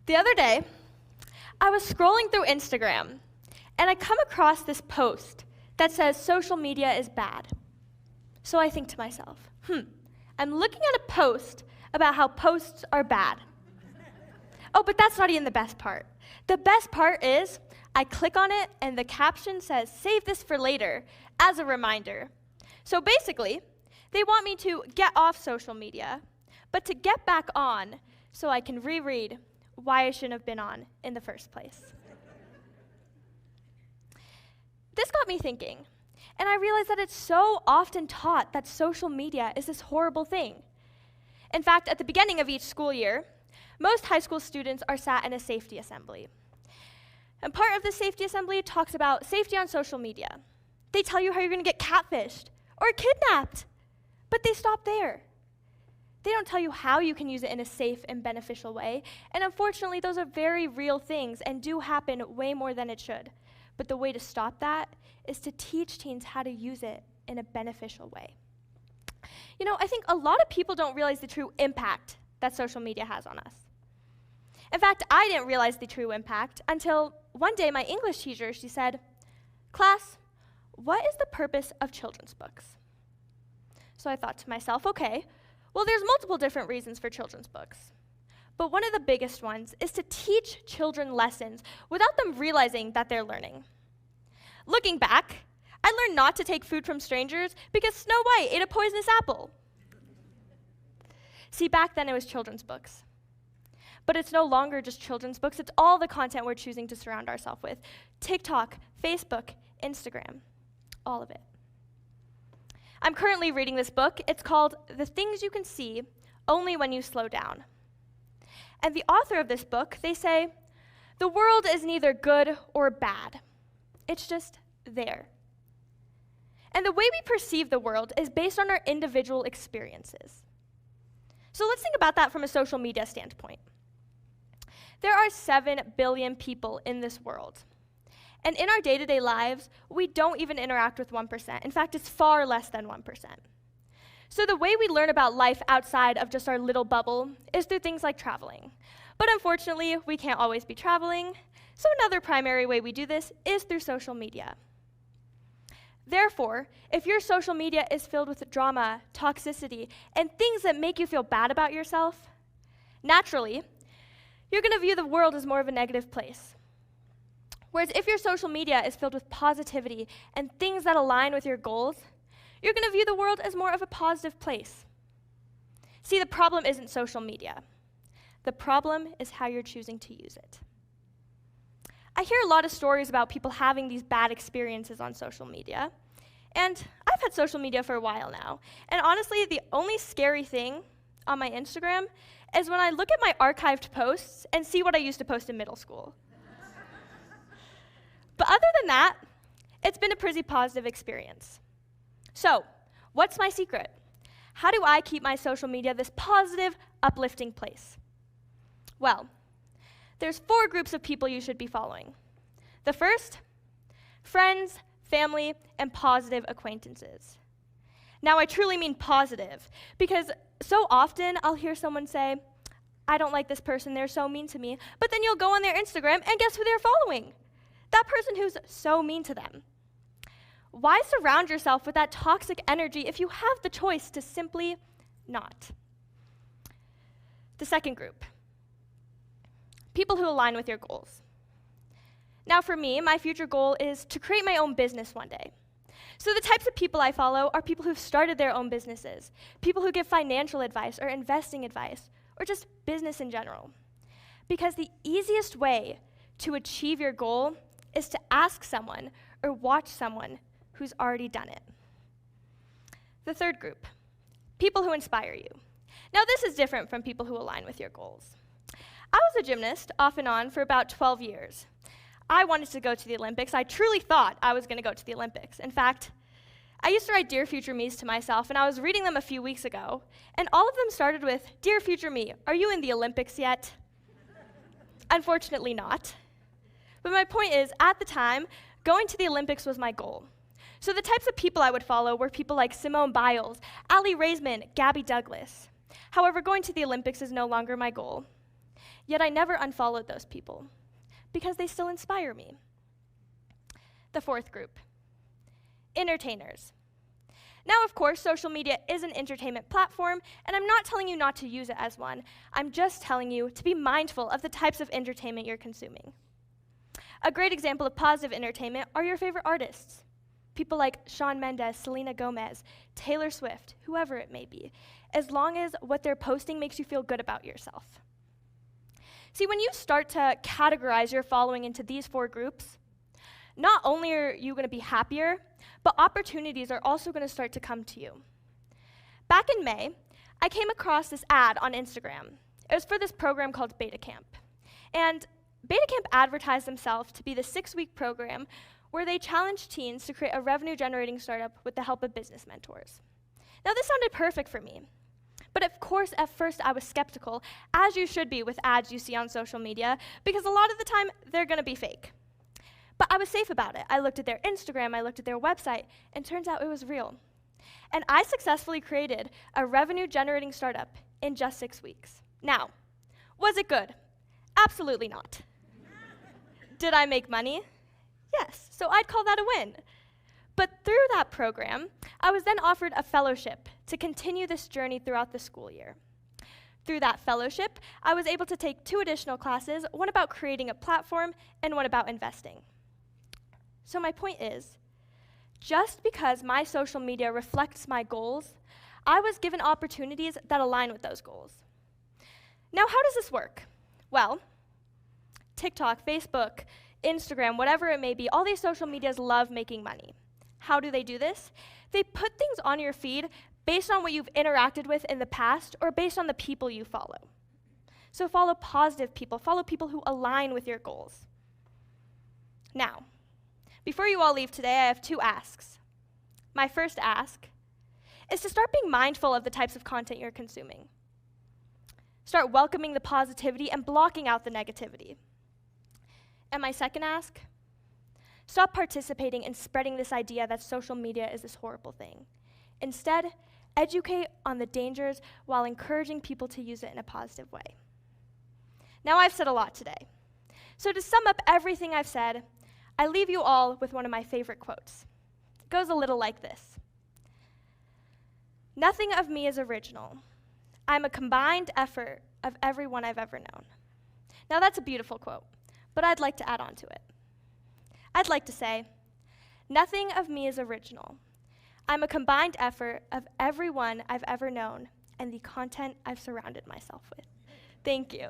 The other day, I was scrolling through Instagram, and I come across this post that says social media is bad. So I think to myself, I'm looking at a post about how posts are bad. Oh, but that's not even the best part. The best part is I click on it, and the caption says, "Save this for later," as a reminder. So basically, they want me to get off social media, but to get back on so I can reread why I shouldn't have been on in the first place. This got me thinking, and I realized that it's so often taught that social media is this horrible thing. In fact, at the beginning of each school year, most high school students are sat in a safety assembly. And part of the safety assembly talks about safety on social media. They tell you how you're going to get catfished or kidnapped, but they stop there. They don't tell you how you can use it in a safe and beneficial way, and unfortunately, those are very real things and do happen way more than it should. But the way to stop that is to teach teens how to use it in a beneficial way. You know, I think a lot of people don't realize the true impact that social media has on us. In fact, I didn't realize the true impact until one day my English teacher, she said, "Class, what is the purpose of children's books?" So I thought to myself, okay, well, there's multiple different reasons for children's books. But one of the biggest ones is to teach children lessons without them realizing that they're learning. Looking back, I learned not to take food from strangers because Snow White ate a poisonous apple. See, back then it was children's books. But it's no longer just children's books, it's all the content we're choosing to surround ourselves with. TikTok, Facebook, Instagram, all of it. I'm currently reading this book. It's called The Things You Can See Only When You Slow Down. And the author of this book, they say, the world is neither good or bad. It's just there. And the way we perceive the world is based on our individual experiences. So let's think about that from a social media standpoint. There are 7 billion people in this world. And in our day-to-day lives, we don't even interact with 1%. In fact, it's far less than 1%. So the way we learn about life outside of just our little bubble is through things like traveling. But unfortunately, we can't always be traveling. So another primary way we do this is through social media. Therefore, if your social media is filled with drama, toxicity, and things that make you feel bad about yourself, naturally, you're going to view the world as more of a negative place. Whereas if your social media is filled with positivity and things that align with your goals, you're going to view the world as more of a positive place. See, the problem isn't social media. The problem is how you're choosing to use it. I hear a lot of stories about people having these bad experiences on social media. And I've had social media for a while now. And honestly, the only scary thing on my Instagram is when I look at my archived posts and see what I used to post in middle school. But other than that, it's been a pretty positive experience. So, what's my secret? How do I keep my social media this positive, uplifting place? Well, there's 4 groups of people you should be following. The first, friends, family, and positive acquaintances. Now, I truly mean positive, because so often I'll hear someone say, "I don't like this person, they're so mean to me," but then you'll go on their Instagram and guess who they're following? That person who's so mean to them. Why surround yourself with that toxic energy if you have the choice to simply not? The second group, people who align with your goals. Now for me, my future goal is to create my own business one day. So the types of people I follow are people who've started their own businesses, people who give financial advice or investing advice, or just business in general. Because the easiest way to achieve your goal is to ask someone or watch someone who's already done it. The third group, people who inspire you. Now this is different from people who align with your goals. I was a gymnast off and on for about 12 years. I wanted to go to the Olympics. I truly thought I was going to go to the Olympics. In fact, I used to write Dear Future Me's to myself, and I was reading them a few weeks ago, and all of them started with, "Dear Future Me, are you in the Olympics yet?" Unfortunately not. But my point is, at the time, going to the Olympics was my goal. So the types of people I would follow were people like Simone Biles, Ali Raisman, Gabby Douglas. However, going to the Olympics is no longer my goal. Yet I never unfollowed those people because they still inspire me. The fourth group, entertainers. Now, of course, social media is an entertainment platform, and I'm not telling you not to use it as one. I'm just telling you to be mindful of the types of entertainment you're consuming. A great example of positive entertainment are your favorite artists. People like Shawn Mendes, Selena Gomez, Taylor Swift, whoever it may be, as long as what they're posting makes you feel good about yourself. See, when you start to categorize your following into these four groups, not only are you going to be happier, but opportunities are also going to start to come to you. Back in May, I came across this ad on Instagram. It was for this program called Beta Camp. And Beta Camp advertised themselves to be the 6-week program where they challenged teens to create a revenue-generating startup with the help of business mentors. Now, this sounded perfect for me. But of course, at first, I was skeptical, as you should be with ads you see on social media, because a lot of the time, they're going to be fake. But I was safe about it. I looked at their Instagram, I looked at their website, and turns out it was real. And I successfully created a revenue-generating startup in just 6 weeks. Now, was it good? Absolutely not. Did I make money? Yes, so I'd call that a win. But through that program, I was then offered a fellowship to continue this journey throughout the school year. Through that fellowship, I was able to take 2 additional classes, one about creating a platform and one about investing. So my point is, just because my social media reflects my goals, I was given opportunities that align with those goals. Now, how does this work? Well, TikTok, Facebook, Instagram, whatever it may be, all these social medias love making money. How do they do this? They put things on your feed based on what you've interacted with in the past or based on the people you follow. So follow positive people, follow people who align with your goals. Now, before you all leave today, I have 2 asks. My first ask is to start being mindful of the types of content you're consuming. Start welcoming the positivity and blocking out the negativity. And my second ask, stop participating in spreading this idea that social media is this horrible thing. Instead, educate on the dangers while encouraging people to use it in a positive way. Now, I've said a lot today. So to sum up everything I've said, I leave you all with one of my favorite quotes. It goes a little like this. Nothing of me is original. I'm a combined effort of everyone I've ever known. Now that's a beautiful quote, but I'd like to add on to it. I'd like to say, nothing of me is original. I'm a combined effort of everyone I've ever known and the content I've surrounded myself with. Thank you.